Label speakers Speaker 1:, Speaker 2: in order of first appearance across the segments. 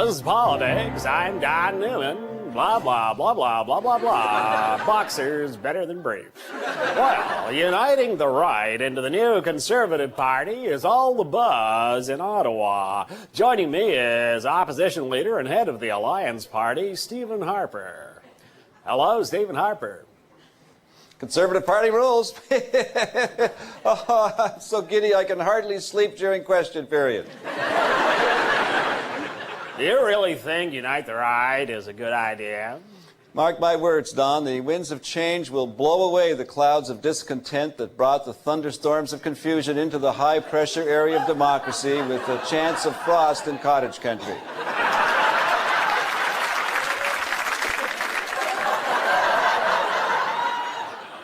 Speaker 1: This is politics. I'm Don Newman. Blah, blah, blah, blah, blah, blah, blah. Boxers better than briefs. Well, uniting the right into the new Conservative Party is all the buzz in Ottawa. Joining me is opposition leader and head of the Alliance Party, Stephen Harper. Hello, Stephen Harper.
Speaker 2: Conservative Party rules. Oh, I'm so giddy I can hardly sleep during question period.
Speaker 1: Do you really think Unite the Right is a good idea?
Speaker 2: Mark my words, Don, the winds of change will blow away the clouds of discontent that brought the thunderstorms of confusion into the high-pressure area of democracy with a chance of frost in cottage country.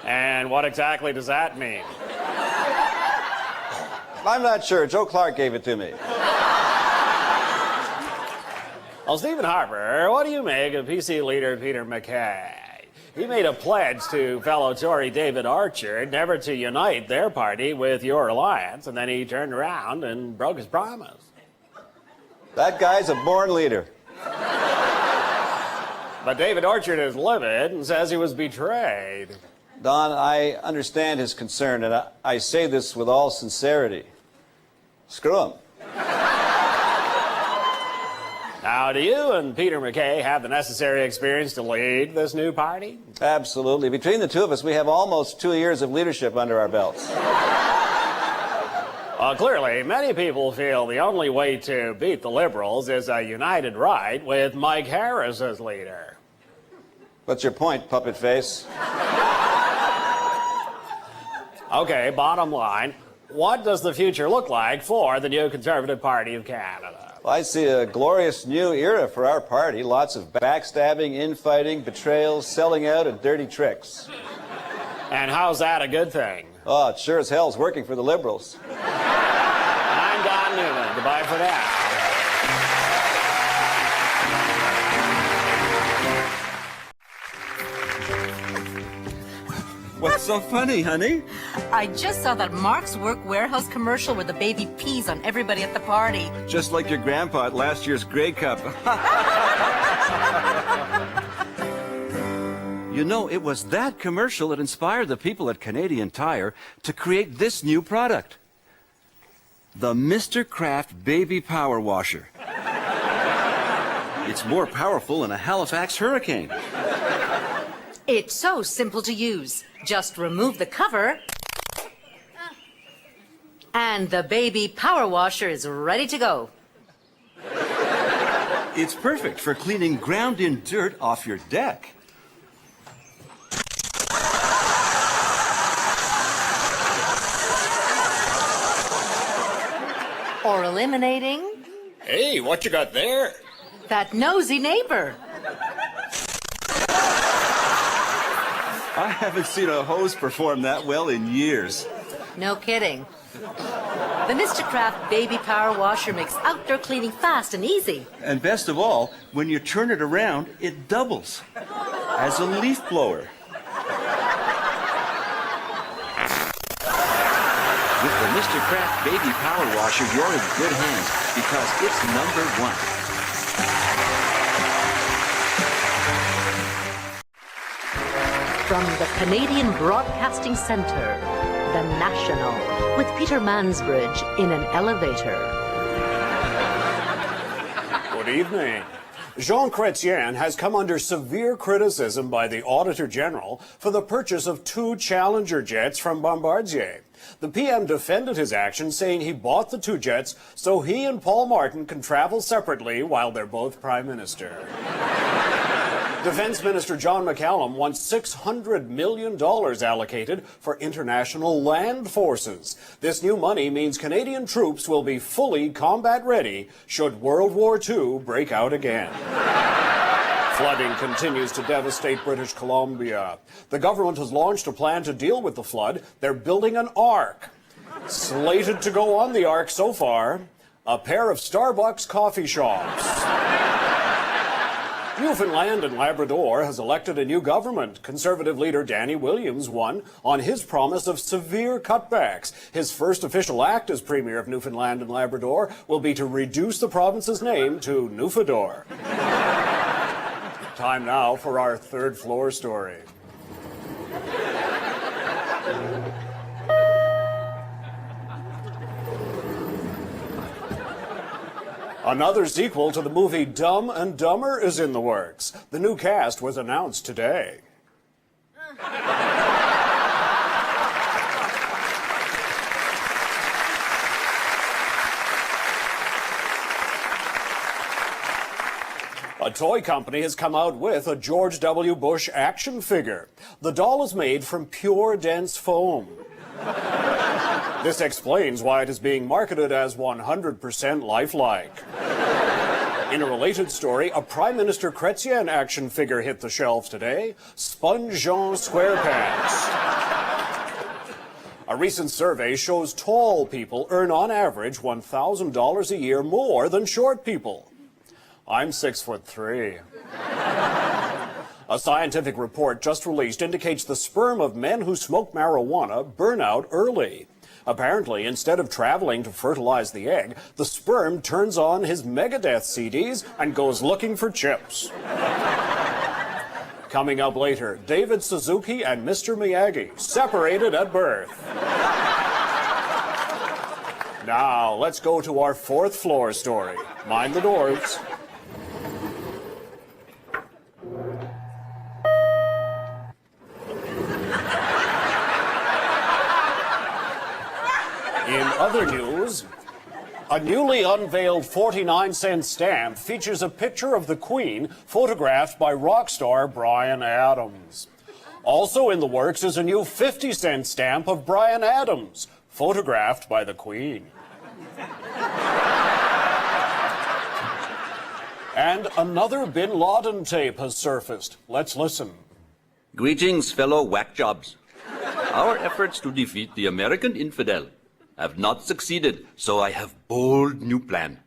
Speaker 1: And what exactly does that mean?
Speaker 2: I'm not sure. Joe Clark gave it to me.
Speaker 1: Well, Stephen Harper, what do you make of PC leader Peter MacKay? He made a pledge to fellow Tory David Archer never to unite their party with your alliance, and then he turned around and broke his promise.
Speaker 2: That guy's a born leader.
Speaker 1: But David Archer is livid and says he was betrayed.
Speaker 2: Don, I understand his concern, and I say this with all sincerity. Screw him.
Speaker 1: Now, do you and Peter MacKay have the necessary experience to lead this new party?
Speaker 2: Absolutely. Between the two of us, we have almost 2 years of leadership under our belts.
Speaker 1: Well, clearly, many people feel the only way to beat the Liberals is a united right with Mike Harris as leader.
Speaker 2: What's your point, puppet face?
Speaker 1: Okay, bottom line, what does the future look like for the new Conservative Party of Canada?
Speaker 2: Well, I see a glorious new era for our party. Lots of backstabbing, infighting, betrayals, selling out, and dirty tricks.
Speaker 1: And how's that a good thing?
Speaker 2: Oh, it sure as hell's working for the Liberals.
Speaker 1: I'm Don Newman. Goodbye for now.
Speaker 3: What's so funny, honey?
Speaker 4: I just saw that Mark's Work Warehouse commercial where the baby pees on everybody at the party.
Speaker 3: Just like your grandpa at last year's Grey Cup. You know, it was that commercial that inspired the people at Canadian Tire to create this new product. The Mr. Kraft Baby Power Washer. It's more powerful than a Halifax hurricane.
Speaker 4: It's so simple to use. Just remove the cover, and the baby power washer is ready to go.
Speaker 3: It's perfect for cleaning ground-in dirt off your deck.
Speaker 4: Or eliminating
Speaker 1: Hey, what you got there?
Speaker 4: that nosy neighbor.
Speaker 3: I haven't seen a hose perform that well in years.
Speaker 4: No kidding. The Mr. Kraft Baby Power Washer makes outdoor cleaning fast and easy.
Speaker 3: And best of all, when you turn it around, it doubles as a leaf blower. With the Mr. Kraft Baby Power Washer, you're in good hands because it's #1.
Speaker 4: From the Canadian Broadcasting Centre, the National, with Peter Mansbridge in an elevator.
Speaker 5: Good evening. Jean Chrétien has come under severe criticism by the Auditor General for the purchase of 2 Challenger jets from Bombardier. The PM defended his action, saying he bought the 2 jets so he and Paul Martin can travel separately while they're both Prime Minister. Defense Minister John McCallum wants $600 million allocated for international land forces. This new money means Canadian troops will be fully combat ready should World War II break out again. Flooding continues to devastate British Columbia. The government has launched a plan to deal with the flood. They're building an ark. Slated to go on the ark so far, a pair of Starbucks coffee shops. Newfoundland and Labrador has elected a new government. Conservative leader Danny Williams won on his promise of severe cutbacks. His first official act as Premier of Newfoundland and Labrador will be to reduce the province's name to Newfador. Time now for our third floor story. Another sequel to the movie Dumb and Dumber is in the works. The new cast was announced today. A toy company has come out with a George W. Bush action figure. The doll is made from pure, dense foam. This explains why it is being marketed as 100% lifelike. In a related story, a Prime Minister Chrétien action figure hit the shelves today, Sponge Jean SquarePants. A recent survey shows tall people earn on average $1,000 a year more than short people. I'm 6'3". A scientific report just released indicates the sperm of men who smoke marijuana burn out early. Apparently, instead of traveling to fertilize the egg, the sperm turns on his Megadeth CDs and goes looking for chips. Coming up later, David Suzuki and Mr. Miyagi, separated at birth. Now, let's go to our fourth floor story. Mind the doors. In other news, a newly unveiled 49-cent stamp features a picture of the Queen photographed by rock star Bryan Adams. Also in the works is a new 50-cent stamp of Bryan Adams, photographed by the Queen. And another Bin Laden tape has surfaced. Let's listen.
Speaker 6: Greetings, fellow whack jobs. Our efforts to defeat the American infidel have not succeeded, so I have bold new plan.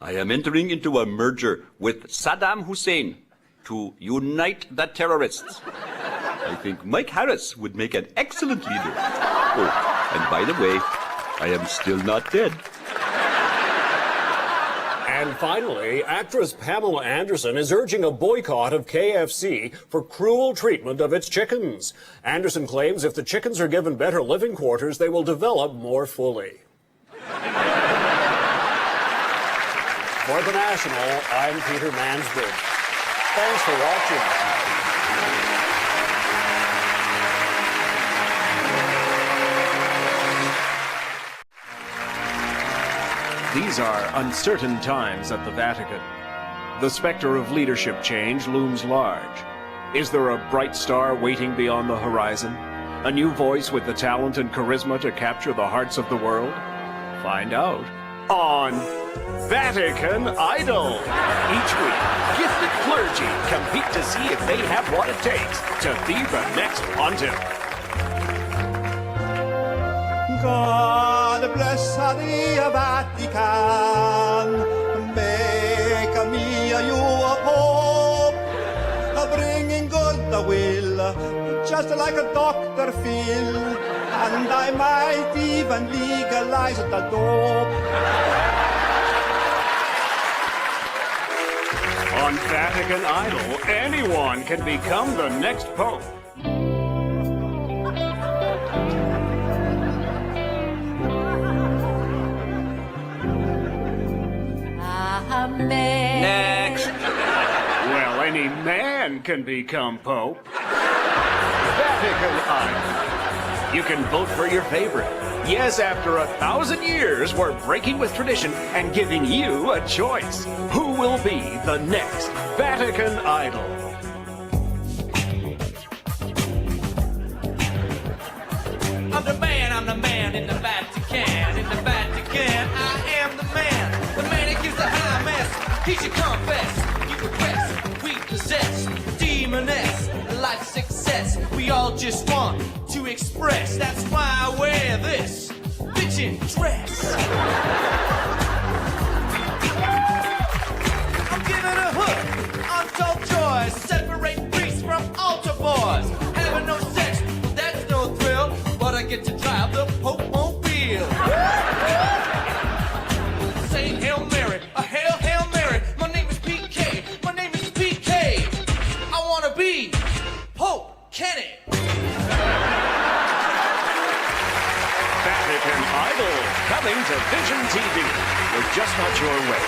Speaker 6: I am entering into a merger with Saddam Hussein to unite the terrorists. I think Mike Harris would make an excellent leader. Oh, and by the way, I am still not dead.
Speaker 5: And finally, actress Pamela Anderson is urging a boycott of KFC for cruel treatment of its chickens. Anderson claims if the chickens are given better living quarters, they will develop more fully. For The National, I'm Peter Mansbridge. Thanks for watching.
Speaker 7: These are uncertain times at the Vatican. The specter of leadership change looms large. Is there a bright star waiting beyond the horizon? A new voice with the talent and charisma to capture the hearts of the world? Find out on Vatican Idol. Each week, gifted clergy compete to see if they have what it takes to be the next pontiff.
Speaker 8: God bless the Vatican, make me you a pope, bringing good the will, just like a Dr. Phil, and I might even legalize the dope.
Speaker 7: On Vatican Idol, anyone can become the next pope.
Speaker 6: Next.
Speaker 7: Well, any man can become pope. Vatican Idol. You can vote for your favorite. Yes, after 1,000 years, we're breaking with tradition and giving you a choice. Who will be the next Vatican Idol?
Speaker 9: I'm the man in the Vatican. In the Vatican, I am the man. The man that gives the high mass. He should confess, he regrets. We possess demoness, life success. We all just want to express. That's why I wear this bitchin' dress. I'm giving a hook, untold having no sex, well, that's no thrill. But I get to drive the Pope-mobile. Say Hail Mary, a Hail, Hail Mary. My name is PK, my name is PK. I wanna be Pope Kenny.
Speaker 7: Vatican Idol, coming to Vision TV. We're just not your way.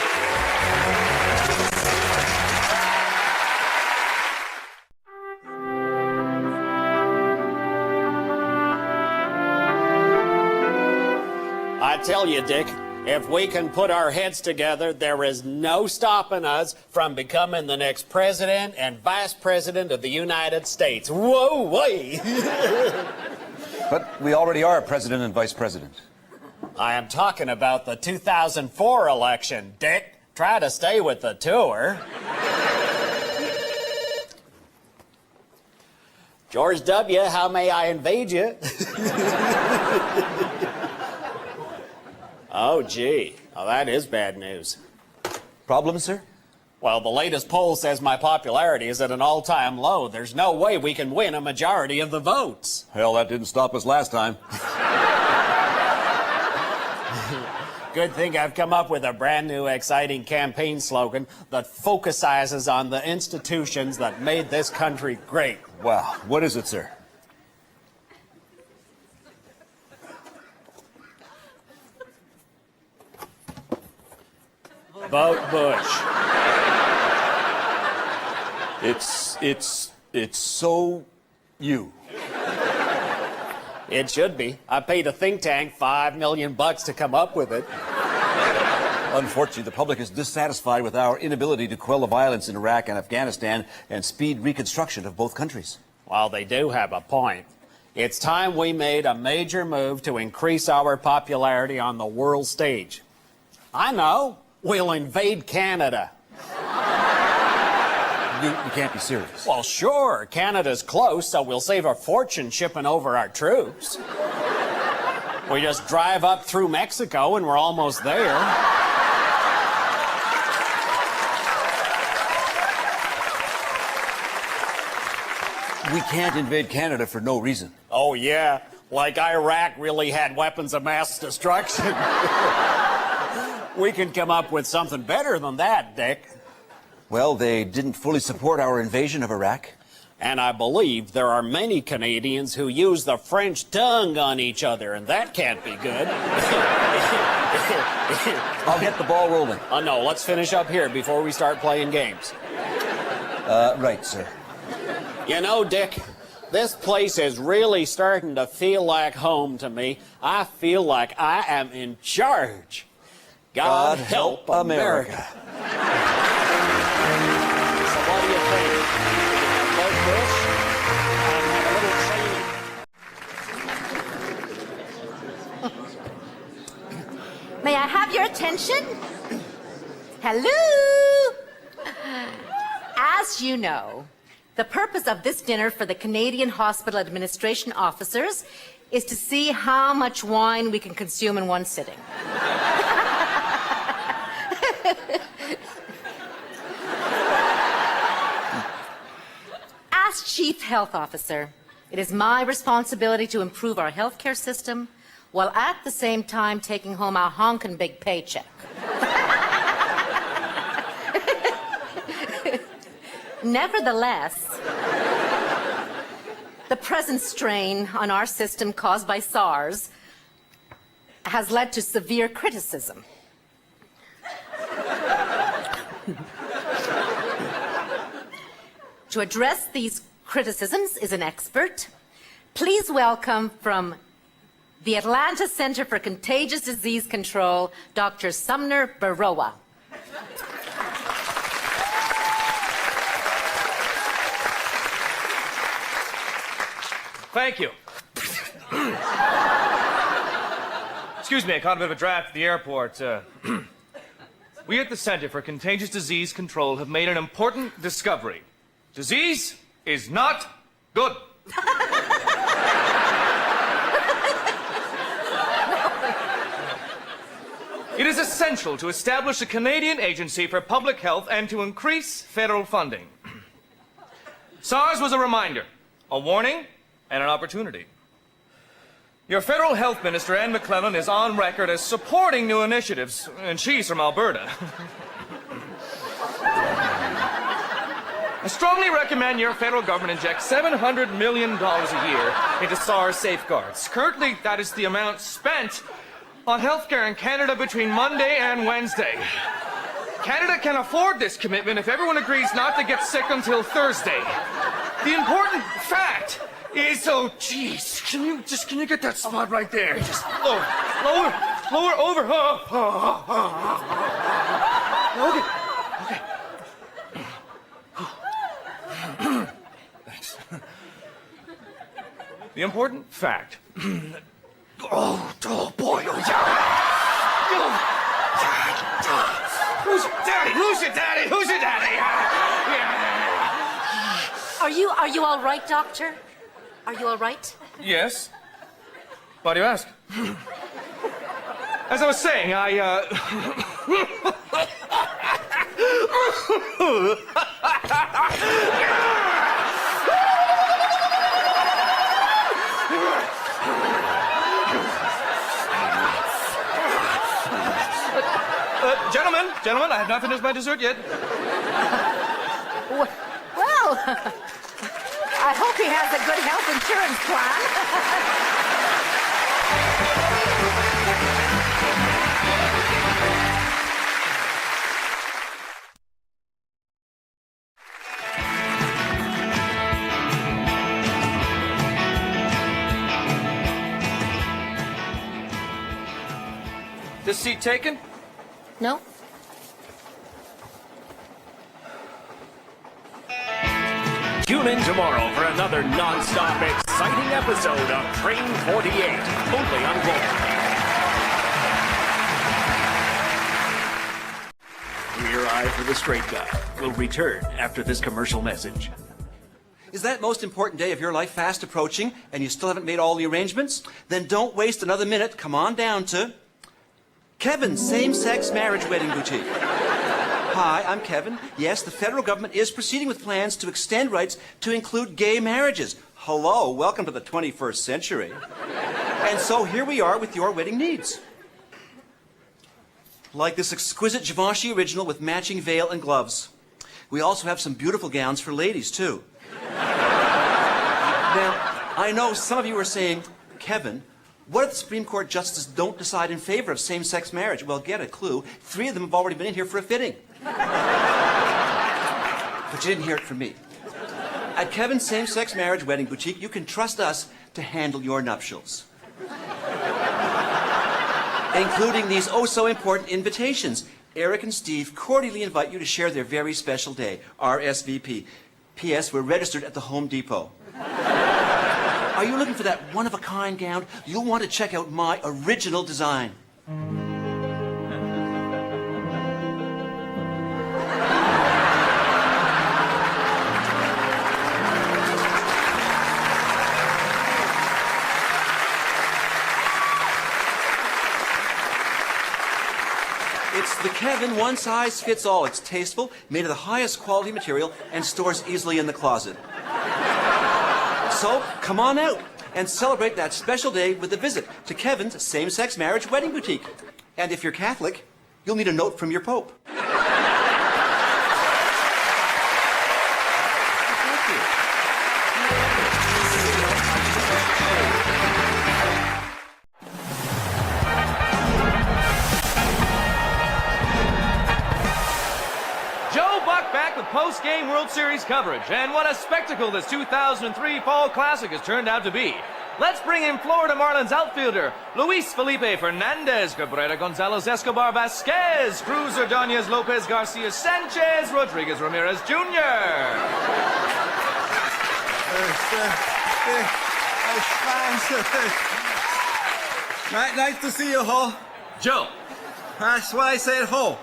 Speaker 1: I tell you, Dick, if we can put our heads together, there is no stopping us from becoming the next president and vice president of the United States. Whoa, way!
Speaker 2: But we already are president and vice president.
Speaker 1: I am talking about the 2004 election, Dick. Try to stay with the tour. George W., how may I invade you? Oh, gee. Oh, that is bad news.
Speaker 2: Problem, sir?
Speaker 1: Well, the latest poll says my popularity is at an all-time low. There's no way we can win a majority of the votes.
Speaker 2: Hell, that didn't stop us last time.
Speaker 1: Good thing I've come up with a brand new exciting campaign slogan that focuses on the institutions that made this country great.
Speaker 2: Wow. What is it, sir?
Speaker 1: Vote Bush.
Speaker 2: It's so you.
Speaker 1: It should be. I paid a think tank $5 million to come up with it.
Speaker 2: Unfortunately, the public is dissatisfied with our inability to quell the violence in Iraq and Afghanistan and speed reconstruction of both countries.
Speaker 1: Well, they do have a point. It's time we made a major move to increase our popularity on the world stage. I know. We'll invade Canada.
Speaker 2: You can't be serious.
Speaker 1: Well, sure. Canada's close, so we'll save a fortune shipping over our troops. We just drive up through Mexico and we're almost there.
Speaker 2: We can't invade Canada for no reason.
Speaker 1: Oh, yeah. Like Iraq really had weapons of mass destruction. We can come up with something better than that, Dick.
Speaker 2: Well, they didn't fully support our invasion of Iraq.
Speaker 1: And I believe there are many Canadians who use the French tongue on each other, and that can't be good.
Speaker 2: I'll get the ball rolling.
Speaker 1: No, let's finish up here before we start playing games.
Speaker 2: Right, sir.
Speaker 1: You know, Dick, this place is really starting to feel like home to me. I feel like I am in charge. God help America. So what do you think? Vote Bush and have a little training.
Speaker 10: May I have your attention? Hello? As you know, the purpose of this dinner for the Canadian Hospital Administration officers is to see how much wine we can consume in one sitting. As Chief Health Officer, it is my responsibility to improve our healthcare system while at the same time taking home a honkin' big paycheck. Nevertheless, the present strain on our system caused by SARS has led to severe criticism. To address these criticisms is an expert. Please welcome from the Atlanta Center for Contagious Disease Control, Dr. Sumner Baroa.
Speaker 11: Thank you. Excuse me, I caught a bit of a draft at the airport. We at the Center for Contagious Disease Control have made an important discovery. Disease is not good. It is essential to establish a Canadian agency for public health and to increase federal funding. SARS was a reminder, a warning, and an opportunity. Your federal health minister, Ann McClellan, is on record as supporting new initiatives, and she's from Alberta. I strongly recommend your federal government inject $700 million a year into SARS safeguards. Currently, that is the amount spent on healthcare in Canada between Monday and Wednesday. Canada can afford this commitment if everyone agrees not to get sick until Thursday. The important fact is, oh, jeez, can you get that spot right there? Just lower, over. Okay. Thanks. The important fact. Oh boy, oh yeah. Who's your daddy?
Speaker 10: Are you all right, Doctor? Are you all right?
Speaker 11: Yes. Why do you ask? As I was saying, Gentlemen, I have not finished my dessert yet.
Speaker 10: Well, I hope he has a good health insurance
Speaker 11: This seat taken?
Speaker 10: No?
Speaker 5: Tune in tomorrow for another non-stop exciting episode of Train 48, only on Global. Queer Eye for the Straight Guy will return after this commercial message.
Speaker 3: Is that most important day of your life fast approaching and you still haven't made all the arrangements? Then don't waste another minute. Come on down to Kevin's Same-Sex Marriage Wedding Boutique. Hi, I'm Kevin. Yes, the federal government is proceeding with plans to extend rights to include gay marriages. Hello, welcome to the 21st century. And so here we are with your wedding needs. Like this exquisite Givenchy original with matching veil and gloves. We also have some beautiful gowns for ladies, too. Now, I know some of you are saying, Kevin, what if the Supreme Court justices don't decide in favor of same-sex marriage? Well, get a clue. 3 of them have already been in here for a fitting. But you didn't hear it from me. At Kevin's Same-Sex Marriage Wedding Boutique, you can trust us to handle your nuptials. Including these oh-so-important invitations. Eric and Steve cordially invite you to share their very special day. RSVP. P.S. We're registered at the Home Depot. Are you looking for that one-of-a-kind gown? You'll want to check out my original design. It's the Kevin one-size-fits-all. It's tasteful, made of the highest quality material, and stores easily in the closet. So, come on out and celebrate that special day with a visit to Kevin's Same-Sex Marriage Wedding Boutique. And if you're Catholic, you'll need a note from your Pope.
Speaker 11: Post-game World Series coverage, and what a spectacle this 2003 Fall Classic has turned out to be. Let's bring in Florida Marlins outfielder Luis Felipe Fernandez, Cabrera Gonzalez Escobar Vasquez, Cruz Ordonez Lopez Garcia Sanchez, Rodriguez Ramirez Jr.
Speaker 8: Nice to see you, Ho.
Speaker 11: Joe.
Speaker 8: That's why I said ho.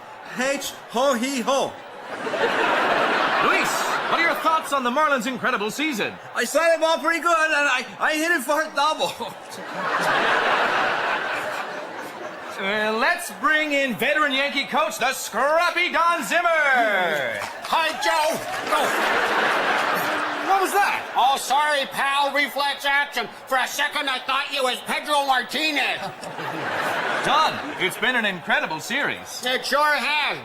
Speaker 8: Ho-he-ho.
Speaker 11: Luis, what are your thoughts on the Marlins' incredible season?
Speaker 8: I started the ball pretty good, and I hit it for a double.
Speaker 11: Let's bring in veteran Yankee coach, the scrappy Don Zimmer.
Speaker 12: Hi, Joe.
Speaker 11: What was that?
Speaker 1: Oh, sorry, pal. Reflex action. For a second, I thought you was Pedro Martinez.
Speaker 11: Don, it's been an incredible series.
Speaker 1: It sure has.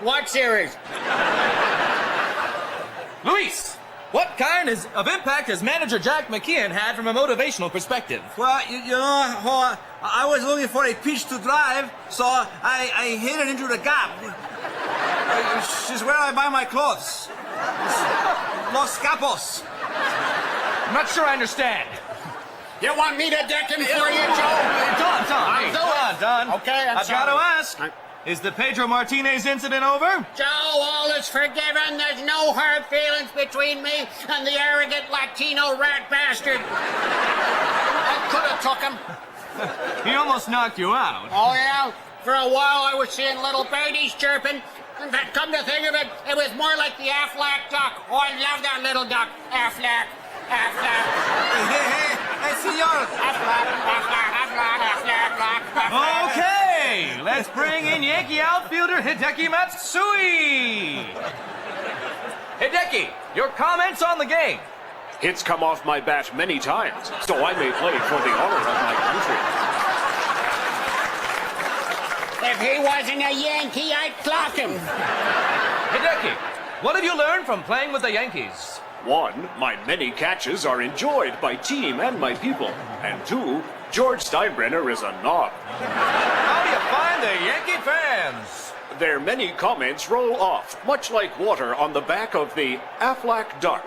Speaker 1: What series?
Speaker 11: Luis, what kind of impact has manager Jack McKeon had from a motivational perspective?
Speaker 3: Well, you know, I was looking for a pitch to drive, so I hit it into the gap. She's where I buy my clothes. Los Capos.
Speaker 11: I'm not sure I understand.
Speaker 1: You want me to deck him for you, Joe?
Speaker 11: Don.
Speaker 1: Okay,
Speaker 11: I've got to ask. Is the Pedro Martinez incident over?
Speaker 1: Joe, all is forgiven. There's no hard feelings between me and the arrogant Latino rat bastard. I could have took him.
Speaker 11: He almost knocked you out.
Speaker 1: Oh, yeah? For a while, I was seeing little birdies chirping. In fact, come to think of it, it was more like the Aflac duck. Oh, I love that little duck. Aflac. Aflac.
Speaker 3: Hey, senor.
Speaker 1: Aflac.
Speaker 11: Okay, let's bring in Yankee outfielder Hideki Matsui. Hideki, your comments on the game.
Speaker 7: Hits come off my bat many times, so I may play for the honor of my country.
Speaker 1: If he wasn't a Yankee, I'd clock him.
Speaker 11: Hideki, what have you learned from playing with the Yankees?
Speaker 7: 1, my many catches are enjoyed by team and my people. And 2, George Steinbrenner is a knob.
Speaker 11: How do you find the Yankee fans?
Speaker 7: Their many comments roll off, much like water on the back of the Aflac duck.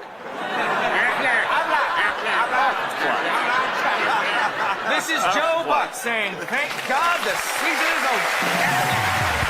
Speaker 11: This is Joe Buck saying, thank God the season is over.